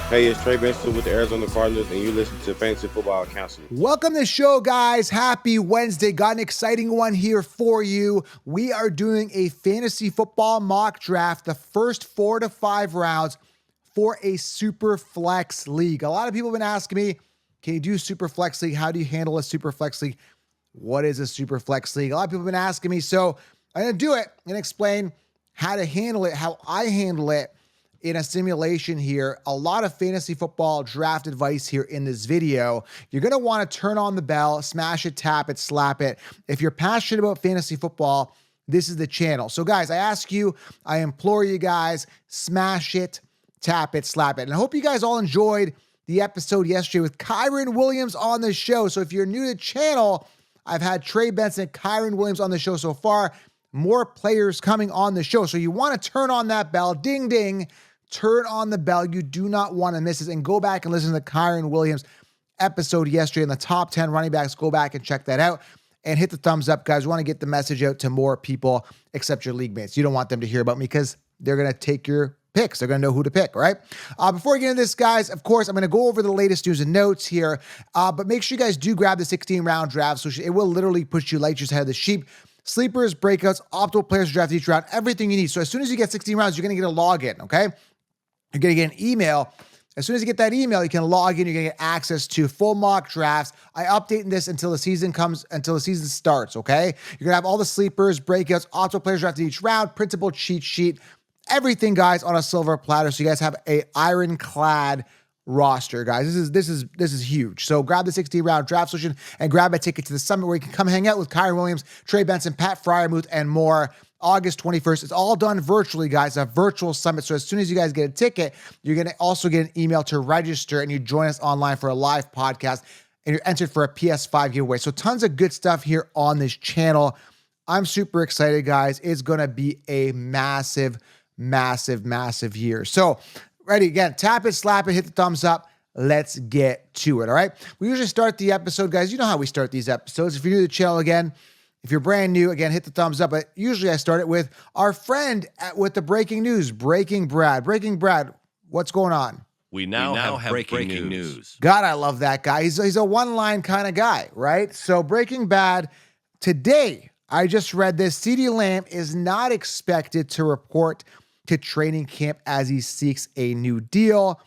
Hey, it's Trey Benson with the Arizona Cardinals, and you listen to Fantasy Football Counselor. Welcome to the show, guys. Happy Wednesday. Got an exciting one here for you. We are doing a fantasy football mock draft, the first 4 to 5 rounds for a Superflex League. A lot of people have been asking me, can you do Superflex League? How do you handle a Superflex League? What is a Superflex League? A lot of people have been asking me, so I'm going to do it. I'm going to explain how to handle it, how I handle it in a simulation here. A lot of fantasy football draft advice here in this video. You're going to want to turn on the bell, smash it, tap it, slap it. If you're passionate about fantasy football, this is the channel. So guys, I ask you, I implore you guys, smash it, tap it, slap it. And I hope you guys all enjoyed the episode yesterday with Kyron Williams on the show. So if you're new to the channel, I've had Trey Benson, Kyron Williams on the show so far. More players coming on the show. So you want to turn on that bell, ding, ding, turn on the bell. You do not want to miss this, and go back and listen to the Kyron Williams episode yesterday in the top 10 running backs. Go back and check that out and hit the thumbs up, guys. We want to get the message out to more people except your league mates. You don't want them to hear about me because they're going to take your picks. They're going to know who to pick, right? Before we get into this, guys, of course, I'm going to go over the latest news and notes here, but make sure you guys do grab the 16-round draft. So it will literally push you light years ahead of the sheep. Sleepers, breakouts, optimal players draft each round, everything you need. So as soon as you get 16 rounds, you're going to get a login, okay? You're going to get an email. As soon as you get that email, you can log in. You're going to get access to full mock drafts. I update this until the season starts, okay? You're going to have all the sleepers, breakouts, optimal players drafted each round, printable cheat sheet, everything, guys, on a silver platter. So you guys have a ironclad roster, guys. This is huge. So grab the 16-round draft solution and grab a ticket to the summit where you can come hang out with Kyron Williams, Trey Benson, Pat Fryermuth, and more. August 21st. It's all done virtually, guys, a virtual summit. So as soon as you guys get a ticket, you're going to also get an email to register, and you join us online for a live podcast, and you're entered for a PS5 giveaway. So tons of good stuff here on this channel. I'm super excited, guys. It's going to be a massive, massive, massive year. So ready, again, tap it, slap it, hit the thumbs up. Let's get to it, all right? We usually start the episode, guys. You know how we start these episodes. If you're new to the channel, again, if you're brand new, again, hit the thumbs up. But usually I start it with our friend with the breaking news, Breaking Brad. Breaking Brad, what's going on? We now have breaking news. God, I love that guy. He's a one-line kind of guy, right? So Breaking Bad, today, I just read this. CeeDee Lamb is not expected to report to training camp as he seeks a new deal.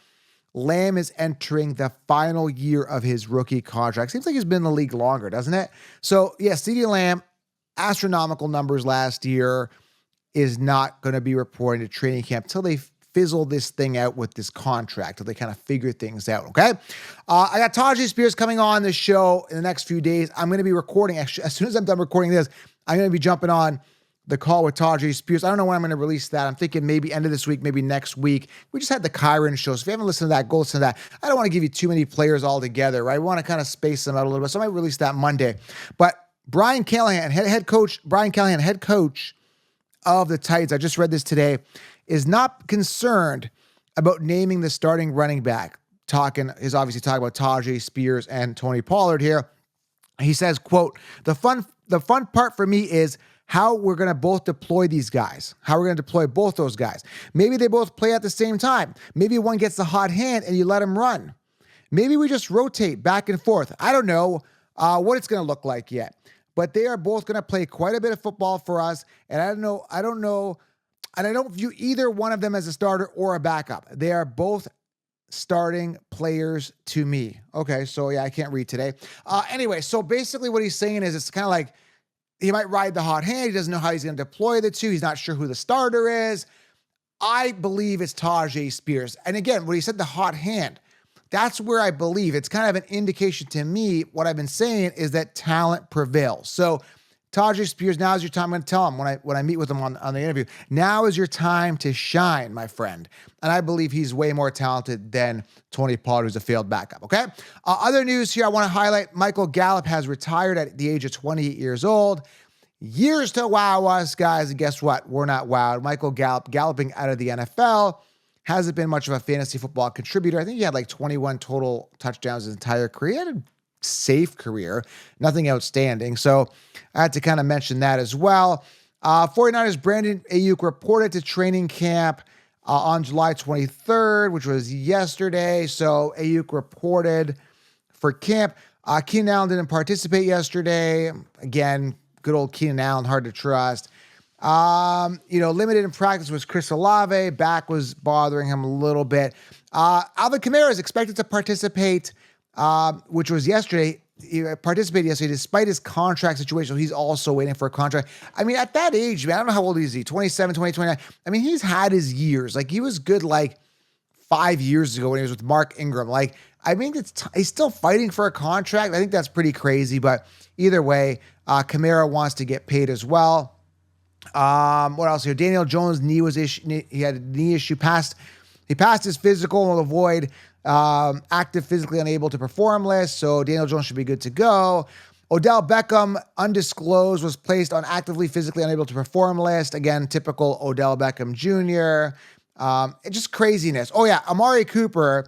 Lamb is entering the final year of his rookie contract. Seems like he's been in the league longer, doesn't it? So, yeah, CeeDee Lamb, astronomical numbers last year, is not going to be reporting to training camp until they fizzle this thing out with this contract, until they kind of figure things out, okay? I got Tajay Spears coming on the show in the next few days. I'm going to be recording, actually, as soon as I'm done recording this, I'm going to be jumping on the call with Tajay Spears. I don't know when I'm going to release that. I'm thinking maybe end of this week, maybe next week. We just had the Kyron show. So if you haven't listened to that, go listen to that. I don't want to give you too many players all together, right? We want to kind of space them out a little bit. So I might release that Monday. But Brian Callahan, head coach of the Titans, I just read this today, is not concerned about naming the starting running back. He's obviously talking about Tajay Spears and Tony Pollard here. He says, quote, the fun part for me is how we're going to both deploy these guys, how we're going to deploy both those guys. Maybe they both play at the same time. Maybe one gets the hot hand and you let him run. Maybe we just rotate back and forth. I don't know what it's going to look like yet, but they are both going to play quite a bit of football for us. And I don't know. And I don't view either one of them as a starter or a backup. They are both starting players to me. Okay. So yeah, I can't read today. Anyway, so basically what he's saying is it's kind of like, he might ride the hot hand. He doesn't know how he's going to deploy the two. He's not sure who the starter is. I believe it's Tajay Spears. And again, when he said the hot hand, that's where I believe it's kind of an indication to me. What I've been saying is that talent prevails. So Tajay Spears, now is your time. I'm going to tell him when I meet with him on the interview, now is your time to shine, my friend. And I believe he's way more talented than Tony Pollard, who's a failed backup, okay? Other news here I want to highlight, Michael Gallup has retired at the age of 28 years old. Years to wow us, guys, and guess what? We're not wowed. Michael Gallup, galloping out of the NFL, hasn't been much of a fantasy football contributor. I think he had like 21 total touchdowns his entire career. He had a safe career, nothing outstanding. So I had to kind of mention that as well. 49ers Brandon Ayuk reported to training camp. on July 23rd, which was yesterday. So Ayuk reported for camp. Keenan Allen didn't participate yesterday. Again, good old Keenan Allen, hard to trust. Limited in practice was Chris Olave. Back was bothering him a little bit. Alvin Kamara is expected to participate, which was yesterday. He participated yesterday despite his contract situation. So he's also waiting for a contract. I mean, at that age, man, I don't know how old is he, 27, 20, 29. I mean, he's had his years. Like, he was good like 5 years ago when he was with Mark Ingram. Like, I mean, he's still fighting for a contract. I think that's pretty crazy. But either way, Kamara wants to get paid as well. What else here? Daniel Jones' he had a knee issue. He passed his physical and will avoid active physically unable to perform list. So Daniel Jones should be good to go. Odell Beckham, undisclosed, was placed on actively physically unable to perform list. Again, typical Odell Beckham Jr. It's just craziness. Oh yeah, Amari Cooper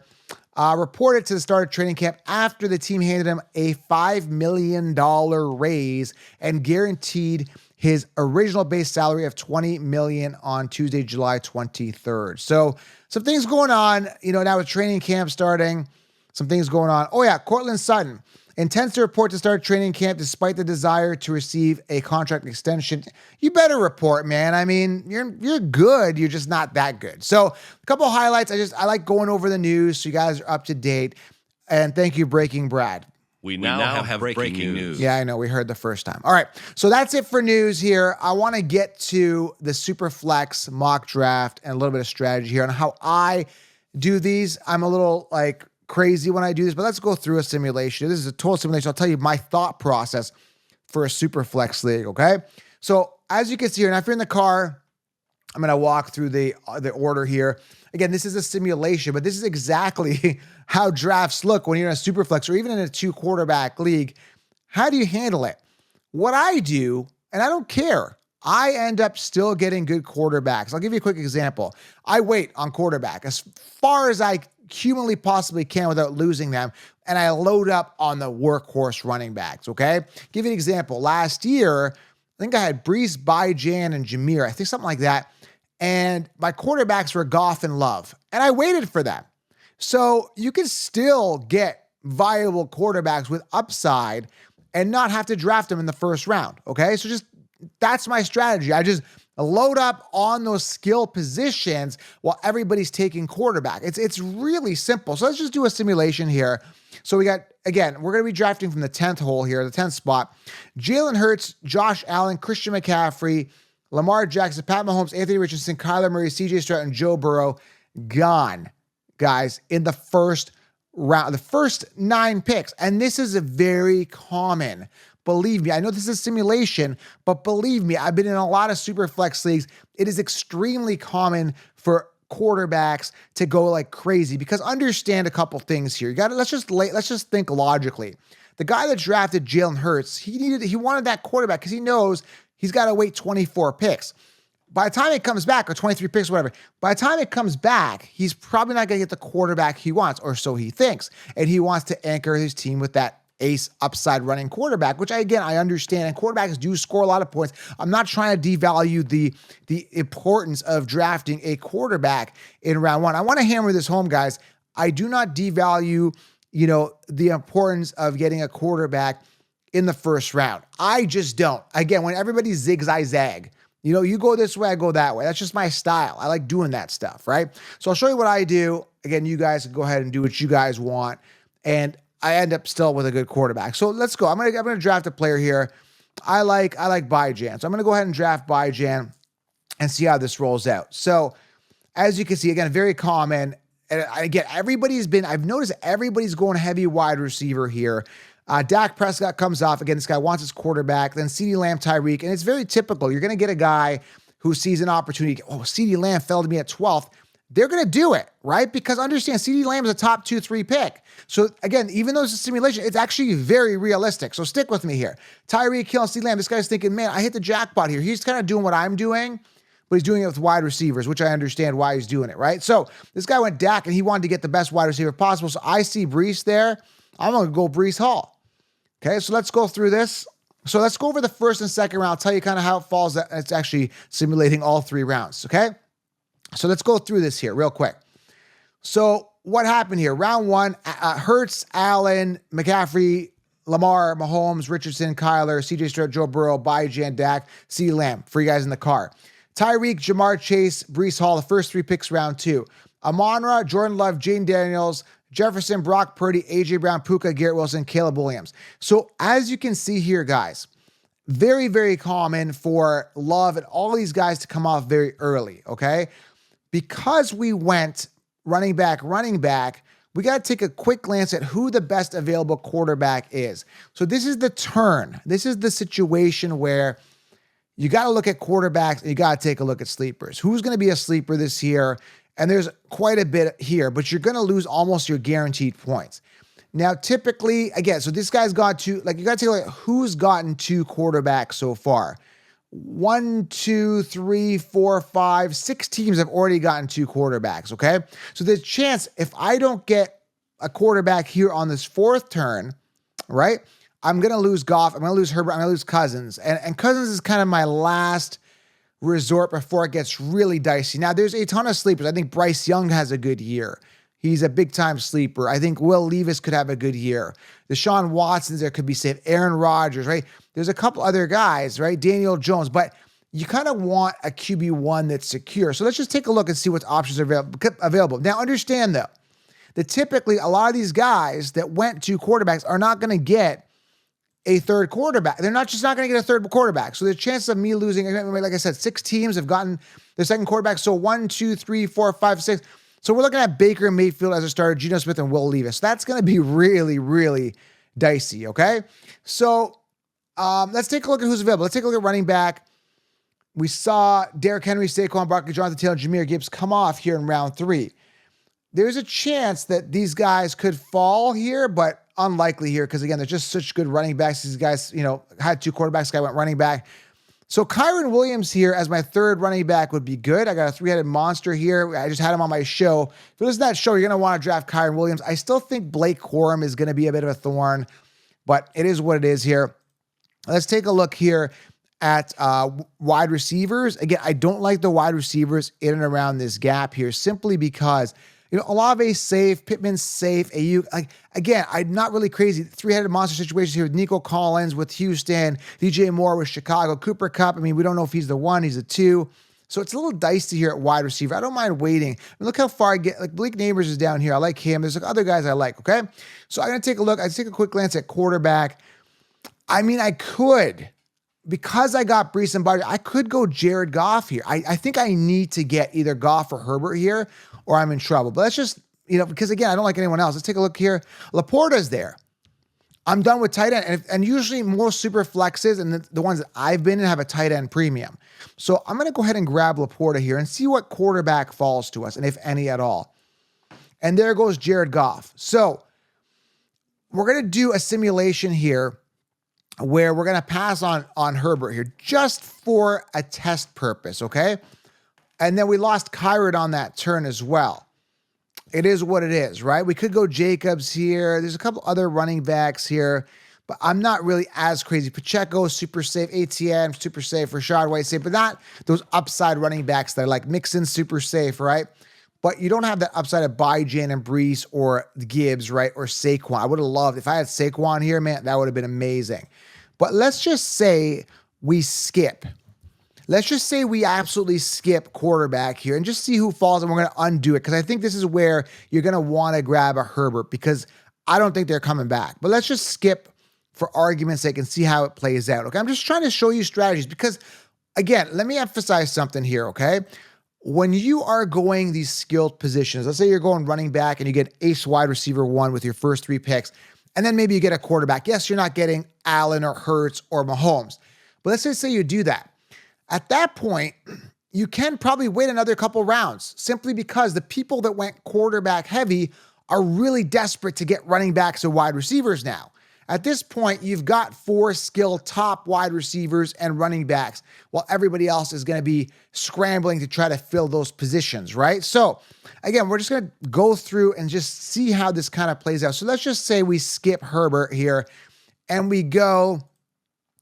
reported to the start of training camp after the team handed him a $5 million raise and guaranteed his original base salary of $20 million on Tuesday, July 23rd. So some things going on, now with training camp starting, some things going on. Oh yeah, Cortland Sutton intends to report to start training camp despite the desire to receive a contract extension. You better report, man. I mean, you're good. You're just not that good. So a couple of highlights. I like going over the news so you guys are up to date. And thank you, Breaking Brad. We now have breaking news. Yeah, I know. We heard the first time. All right. So that's it for news here. I want to get to the Superflex mock draft and a little bit of strategy here on how I do these. I'm a little crazy when I do this, but let's go through a simulation. This is a total simulation. I'll tell you my thought process for a Superflex league, okay? So as you can see here, and if you're in the car, I'm going to walk through the order here. Again, this is a simulation, but this is exactly how drafts look when you're in a Superflex or even in a 2-quarterback league. How do you handle it? What I do, and I don't care, I end up still getting good quarterbacks. I'll give you a quick example. I wait on quarterback as far as I humanly possibly can without losing them, and I load up on the workhorse running backs, okay? Give you an example. Last year, I think I had Brees, Byjan, and Jameer. I think something like that. And my quarterbacks were Goff and Love. And I waited for them. So you can still get viable quarterbacks with upside and not have to draft them in the first round, okay? So that's my strategy. I just load up on those skill positions while everybody's taking quarterback. It's really simple. So let's just do a simulation here. So we got, again, we're going to be drafting from the 10th hole here, the 10th spot. Jalen Hurts, Josh Allen, Christian McCaffrey, Lamar Jackson, Pat Mahomes, Anthony Richardson, Kyler Murray, CJ Stroud, and Joe Burrow gone, guys, in the first round, the first 9 picks. And this is a very common. Believe me, I know this is a simulation, but believe me, I've been in a lot of Superflex leagues. It is extremely common for quarterbacks to go like crazy because understand a couple things here. Let's just think logically. The guy that drafted Jalen Hurts, he wanted that quarterback because he knows he's got to wait 24 picks. By the time it comes back, or 23 picks, whatever, by the time it comes back, he's probably not going to get the quarterback he wants, or so he thinks. And he wants to anchor his team with that ace upside running quarterback, which I understand. And quarterbacks do score a lot of points. I'm not trying to devalue the importance of drafting a quarterback in round 1. I want to hammer this home, guys. I do not devalue, the importance of getting a quarterback in the first round. I just don't. Again, when everybody zig-zag, you go this way, I go that way. That's just my style. I like doing that stuff, right? So I'll show you what I do. Again, you guys can go ahead and do what you guys want. And I end up still with a good quarterback. So let's go. I'm gonna draft a player here. I like Byjan. So I'm gonna go ahead and draft Byjan and see how this rolls out. So as you can see, again, very common. And again, I've noticed everybody's going heavy wide receiver here. Dak Prescott comes off. Again, this guy wants his quarterback. Then CeeDee Lamb, Tyreek. And it's very typical. You're going to get a guy who sees an opportunity. Oh, CeeDee Lamb fell to me at 12th. They're going to do it, right? Because understand, CeeDee Lamb is a top 2-3 pick. So again, even though it's a simulation, it's actually very realistic. So stick with me here. Tyreek Hill, CeeDee Lamb. This guy's thinking, man, I hit the jackpot here. He's kind of doing what I'm doing, but he's doing it with wide receivers, which I understand why he's doing it, right? So this guy went Dak, and he wanted to get the best wide receiver possible. So I see Brees there. I'm going to go Brees Hall. Okay, so let's go through this. So let's go over the first and second round. I'll tell you kind of how it falls. It's actually simulating all 3 rounds, okay? So let's go through this here real quick. So what happened here? Round one, Hurts, Allen, McCaffrey, Lamar, Mahomes, Richardson, Kyler, CJ Stroud, Joe Burrow, Jan, Dak, CeeDee Lamb for you guys in the car. Tyreek, Jamar Chase, Breece Hall, the first 3 picks round 2. Amon-Ra, Jordan Love, Jane Daniels, Jefferson, Brock Purdy, AJ Brown, Puka, Garrett Wilson, Caleb Williams. So as you can see here, guys, very, very common for Love and all these guys to come off very early, okay? Because we went running back, we got to take a quick glance at who the best available quarterback is. So this is the turn. This is the situation where you got to look at quarterbacks and you got to take a look at sleepers. Who's going to be a sleeper this year? And there's quite a bit here, but you're going to lose almost your guaranteed points. Now, typically, again, so this guy's got 2, like you got to take a look at who's gotten 2 quarterbacks so far. 1, 2, 3, 4, 5, 6 teams have already gotten 2 quarterbacks, okay? So there's a chance if I don't get a quarterback here on this 4th turn, right, I'm going to lose Goff, I'm going to lose Herbert, I'm going to lose Cousins. And Cousins is kind of my last resort before it gets really dicey. Now, there's a ton of sleepers. I think Bryce Young has a good year. He's a big-time sleeper. I think Will Levis could have a good year. Deshaun Watson's there could be safe. Aaron Rodgers, right? There's a couple other guys, right? Daniel Jones. But you kind of want a QB1 that's secure. So let's just take a look and see what options are available. Now, understand, though, that typically a lot of these guys that went to quarterbacks are not going to get a third quarterback. They're not going to get a third quarterback. So the chances of me losing, like I said, 6 teams have gotten their second quarterback. So 1, 2, 3, 4, 5, 6. So we're looking at Baker Mayfield as a starter, Geno Smith and Will Levis. That's going to be really, really dicey, okay? So let's take a look at who's available. Let's take a look at running back. We saw Derrick Henry, Saquon Barkley, Jonathan Taylor, Jahmyr Gibbs come off here in round 3. There's a chance that these guys could fall here, but unlikely here because, again, they're just such good running backs. These guys, had 2 quarterbacks. Guy went running back. So Kyren Williams here as my 3rd running back would be good. I got a 3-headed monster here. I just had him on my show. If you listen to that show, you're going to want to draft Kyren Williams. I still think Blake Corum is going to be a bit of a thorn, but it is what it is here. Let's take a look here at wide receivers. Again, I don't like the wide receivers in and around this gap here simply because Olave's safe, Pittman's safe. Again, I'm not really crazy. 3-headed monster situations here with Nico Collins, with Houston, DJ Moore with Chicago, Cooper Kupp. We don't know if he's the 1, he's the 2. So it's a little dicey here at wide receiver. I don't mind waiting. Look how far I get. Like Blake Neighbors is down here. I like him. There's other guys I like, okay? So I'm going to take a look. I take a quick glance at quarterback. I could, because I got Breece and Butler, I could go Jared Goff here. I think I need to get either Goff or Herbert here, or I'm in trouble. But let's just, because again, I don't like anyone else. Let's take a look here. Laporta's there. I'm done with tight end. And usually most super flexes and the ones that I've been in have a tight end premium. So I'm going to go ahead and grab Laporta here and see what quarterback falls to us, and if any at all. And there goes Jared Goff. So we're going to do a simulation here where we're going to pass on Herbert here just for a test purpose, okay? And then we lost Kyron on that turn as well. It is what it is, right? We could go Jacobs here. There's a couple other running backs here, but I'm not really as crazy. Pacheco, super safe. ATM, super safe. Rashad White, safe. But not those upside running backs that are like Mixon, super safe, right? But you don't have that upside of Jan and Breece or Gibbs, right? Or Saquon. I would have loved, if I had Saquon here, man, that would have been amazing. But let's just say we skip. Let's just say we absolutely skip quarterback here and just see who falls, and we're going to undo it because I think this is where you're going to want to grab a Herbert because I don't think they're coming back. But let's just skip for argument's sake and see how it plays out, okay? I'm just trying to show you strategies because, again, let me emphasize something here, okay? When you are going these skilled positions, let's say you're going running back and you get ace wide receiver 1 with your first 3 picks, and then maybe you get a quarterback. Yes, you're not getting Allen or Hurts or Mahomes, but let's just say you do that. At that point, you can probably wait another couple rounds simply because the people that went quarterback heavy are really desperate to get running backs and wide receivers now. At this point, you've got 4 skilled top wide receivers and running backs while everybody else is going to be scrambling to try to fill those positions, right? So again, we're just going to go through and just see how this kind of plays out. So let's just say we skip Herbert here and we go,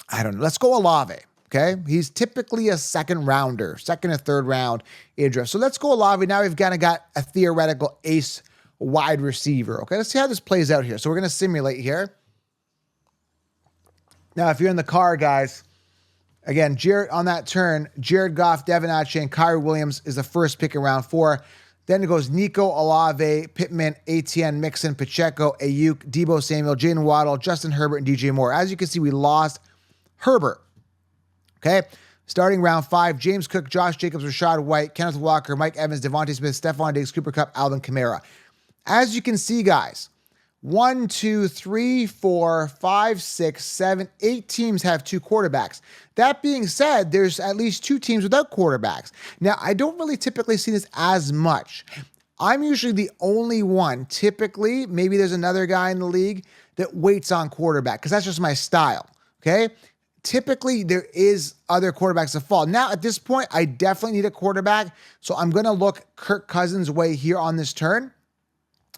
I don't know, let's go Olave. Okay, he's typically a second rounder, second or third round in draft. So let's go Olave. Now we've kind of got a theoretical ace wide receiver. Okay, let's see how this plays out here. So we're going to simulate here. Now, if you're in the car, guys, again, Jared on that turn, Jared Goff, Devin Achane, Kyrie Williams is the first pick in round 4. Then it goes Nico, Olave, Pittman, Etienne, Mixon, Pacheco, Ayuk, Debo Samuel, Jayden Waddle, Justin Herbert, and DJ Moore. As you can see, we lost Herbert. Okay, starting round 5, James Cook, Josh Jacobs, Rashad White, Kenneth Walker, Mike Evans, Devontae Smith, Stephon Diggs, Cooper Kupp, Alvin Kamara. As you can see, guys, 1, 2, 3, 4, 5, 6, 7, 8 teams have 2 quarterbacks. That being said, there's at least 2 teams without quarterbacks. Now, I don't really typically see this as much. I'm usually the only one, typically, maybe there's another guy in the league that waits on quarterback because that's just my style, okay? Typically, there is other quarterbacks that fall. Now, at this point, I definitely need a quarterback, so I'm going to look Kirk Cousins' way here on this turn,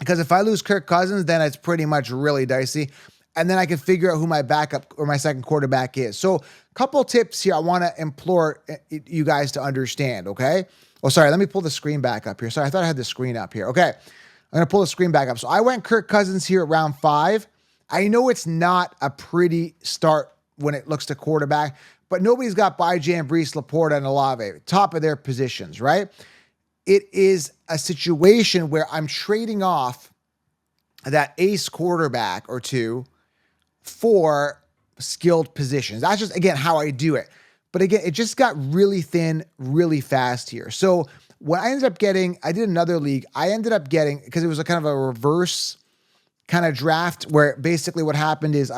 because if I lose Kirk Cousins, then it's pretty much really dicey, and then I can figure out who my backup or my second quarterback is. So, a couple tips here I want to implore you guys to understand, okay? Oh, sorry, let me pull the screen back up here. Sorry, I thought I had the screen up here. Okay, I'm going to pull the screen back up. So, I went Kirk Cousins here at round 5. I know it's not a pretty start when it looks to quarterback, but nobody's got Byjan, Brees, Laporta, and Olave, top of their positions, right? It is a situation where I'm trading off that ace quarterback or 2 for skilled positions. That's just, again, how I do it. But again, it just got really thin really fast here. So what I ended up getting, I did another league. I ended up getting, because it was a kind of a reverse kind of draft where basically what happened is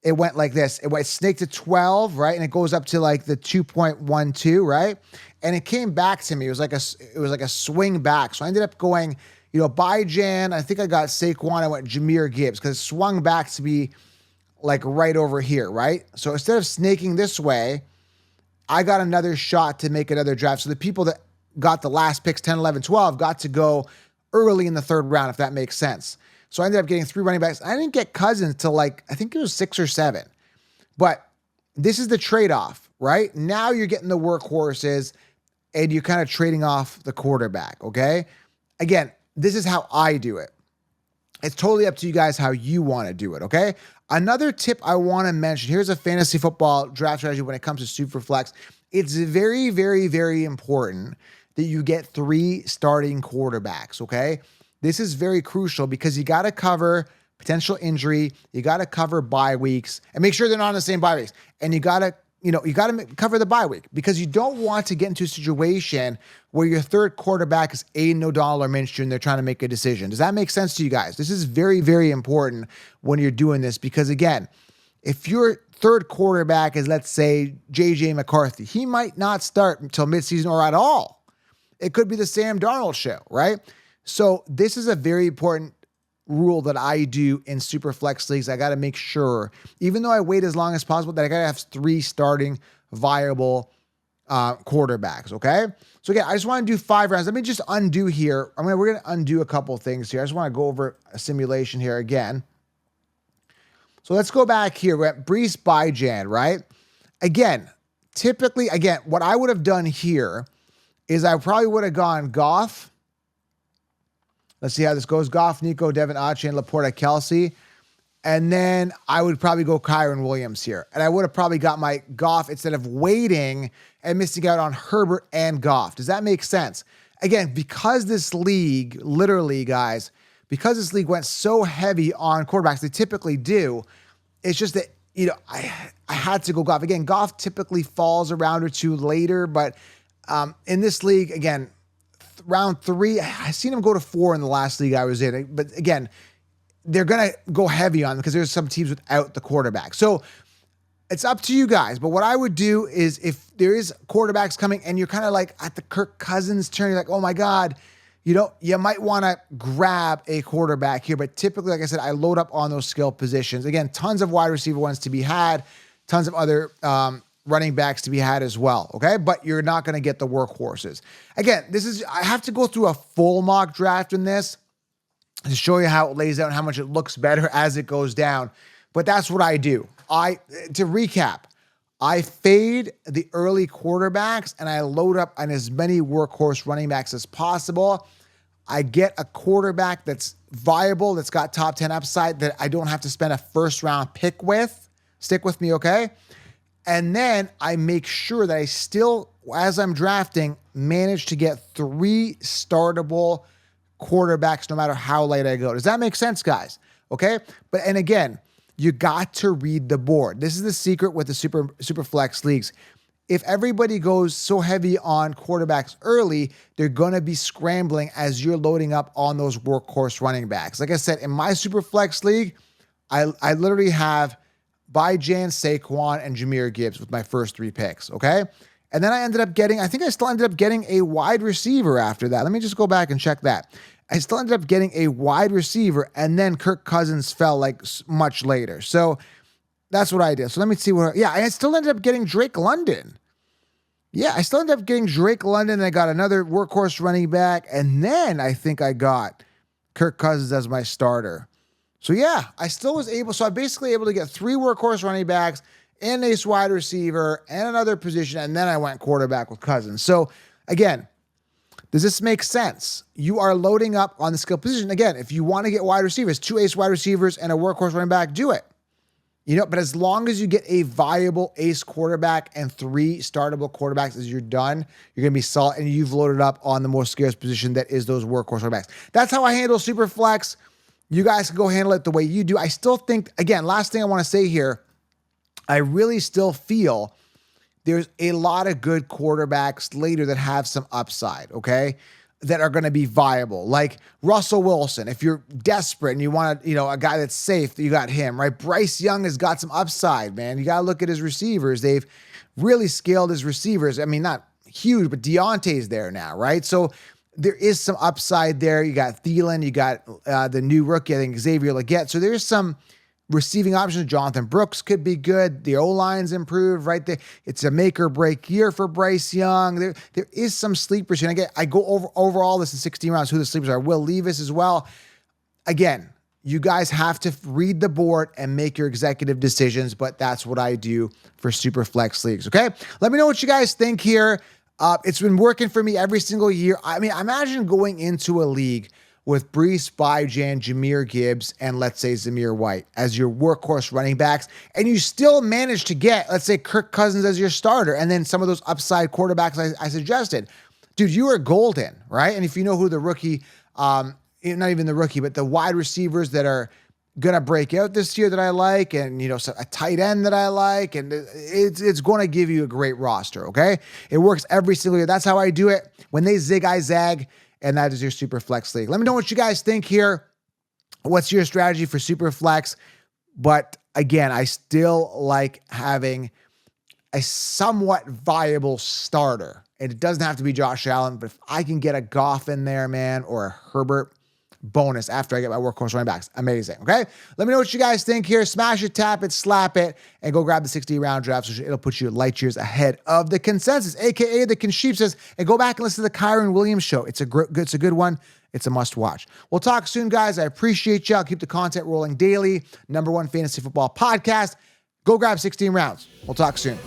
it went like this. It went snake to 12, right? And it goes up to like the 2.12, right? And it came back to me. It was like a swing back. So I ended up going, Byjan. I think I got Saquon. I went Jahmyr Gibbs because it swung back to be like right over here, right? So instead of snaking this way, I got another shot to make another draft. So the people that got the last picks, 10, 11, 12, got to go early in the 3rd round, if that makes sense. So I ended up getting 3 running backs. I didn't get Cousins till I think it was 6 or 7. But this is the trade-off, right? Now you're getting the workhorses and you're kind of trading off the quarterback, okay? Again, this is how I do it. It's totally up to you guys how you want to do it, okay? Another tip I want to mention, here's a fantasy football draft strategy when it comes to Superflex. It's very, very, very important that you get 3 starting quarterbacks, okay? This is very crucial because you got to cover potential injury. You got to cover bye weeks and make sure they're not on the same bye weeks. And you got to cover the bye week because you don't want to get into a situation where your third quarterback is Aiden O'Donnell or Minshew and they're trying to make a decision. Does that make sense to you guys? This is very, very important when you're doing this because, again, if your third quarterback is, let's say, J.J. McCarthy, he might not start until midseason or at all. It could be the Sam Darnold show, right? So this is a very important rule that I do in Superflex leagues. I got to make sure, even though I wait as long as possible, that I got to have 3 starting viable quarterbacks, okay? So again, I just want to do 5 rounds. Let me just undo here. We're going to undo a couple things here. I just want to go over a simulation here again. So let's go back here. We're at Brees Byjan, right? Again, typically, what I would have done here is I probably would have gone Goff. Let's see how this goes. Goff, Nico, Devin Achane, Laporta, Kelsey. And then I would probably go Kyron Williams here. And I would have probably got my Goff instead of waiting and missing out on Herbert and Goff. Does that make sense? Again, because this league, literally, guys, because this league went so heavy on quarterbacks, they typically do, it's just that, I had to go Goff. Again, Goff typically falls a round or 2 later, but in this league, again, round 3, I seen him go to 4 in the last league I was in. But again, they're going to go heavy on them because there's some teams without the quarterback. So it's up to you guys. But what I would do is if there is quarterbacks coming and you're kind of like at the Kirk Cousins turn, you're like, oh my God, you might want to grab a quarterback here. But typically, like I said, I load up on those skill positions. Again, tons of wide receiver ones to be had, tons of other running backs to be had as well, okay? But you're not going to get the workhorses. Again, I have to go through a full mock draft in this to show you how it lays out and how much it looks better as it goes down. But that's what I do. To recap, I fade the early quarterbacks and I load up on as many workhorse running backs as possible. I get a quarterback that's viable, that's got top 10 upside that I don't have to spend a first round pick with. Stick with me, okay? And then I make sure that I still, as I'm drafting, manage to get 3 startable quarterbacks no matter how late I go. Does that make sense, guys? Okay? And again, you got to read the board. This is the secret with the Superflex leagues. If everybody goes so heavy on quarterbacks early, they're going to be scrambling as you're loading up on those workhorse running backs. Like I said, in my Superflex league, I literally have Jan, Saquon, and Jahmyr Gibbs with my first 3 picks, okay? And then I think I still ended up getting a wide receiver after that. Let me just go back and check that. I still ended up getting a wide receiver, and then Kirk Cousins fell like much later. So that's what I did. So let me see I still ended up getting Drake London. Yeah, I still ended up getting Drake London. I got another workhorse running back, and then I think I got Kirk Cousins as my starter. So yeah, I still was able. So I'm basically able to get 3 workhorse running backs and a wide receiver and another position, and then I went quarterback with Cousins. So again, does this make sense? You are loading up on the skill position. Again, if you want to get wide receivers, 2 ace wide receivers and a workhorse running back, do it. But as long as you get a viable ace quarterback and 3 startable quarterbacks as you're done, you're going to be solid, and you've loaded up on the most scarce position that is those workhorse running backs. That's how I handle Superflex. You guys can go handle it the way you do. I still think, again, last thing I want to say here, I really still feel there's a lot of good quarterbacks later that have some upside, okay, that are going to be viable. Like Russell Wilson, if you're desperate and you want a guy that's safe, you got him, right? Bryce Young has got some upside, man. You got to look at his receivers. They've really scaled his receivers. I mean, not huge, but Deontay's there now, right? So there is some upside there. You got Thielen, you got the new rookie, I think Xavier Legette. So there's some receiving options. Jonathan Brooks could be good. The O-line's improved right there. It's a make or break year for Bryce Young. There is some sleepers. And again, I go over all this in 16 rounds, who the sleepers are. Will Levis as well. Again, you guys have to read the board and make your executive decisions, but that's what I do for Superflex leagues, okay? Let me know what you guys think here. It's been working for me every single year. I mean, imagine going into a league with Breece, Jan, Jahmyr Gibbs, and let's say Zamir White as your workhorse running backs, and you still manage to get, let's say, Kirk Cousins as your starter, and then some of those upside quarterbacks I suggested. Dude, you are golden, right? And if you know who the rookie, not even the rookie, but the wide receivers that are going to break out this year that I like, and a tight end that I like, and it's going to give you a great roster, okay? It works every single year. That's how I do it. When they zig, I zag. And that is your Superflex league. Let me know what you guys think here. What's your strategy for Superflex? But again, I still like having a somewhat viable starter. And it doesn't have to be Josh Allen, but if I can get a Goff in there, man, or a Herbert, bonus after I get my workhorse running backs. Amazing, okay? Let me know what you guys think here. Smash it, tap it, slap it, and go grab the 60-round draft. So it'll put you light years ahead of the consensus, a.k.a. the Concheapsis, and go back and listen to the Kyron Williams show. It's a good one. It's a must-watch. We'll talk soon, guys. I appreciate you. I'll keep the content rolling daily. #1 fantasy football podcast. Go grab 16 rounds. We'll talk soon.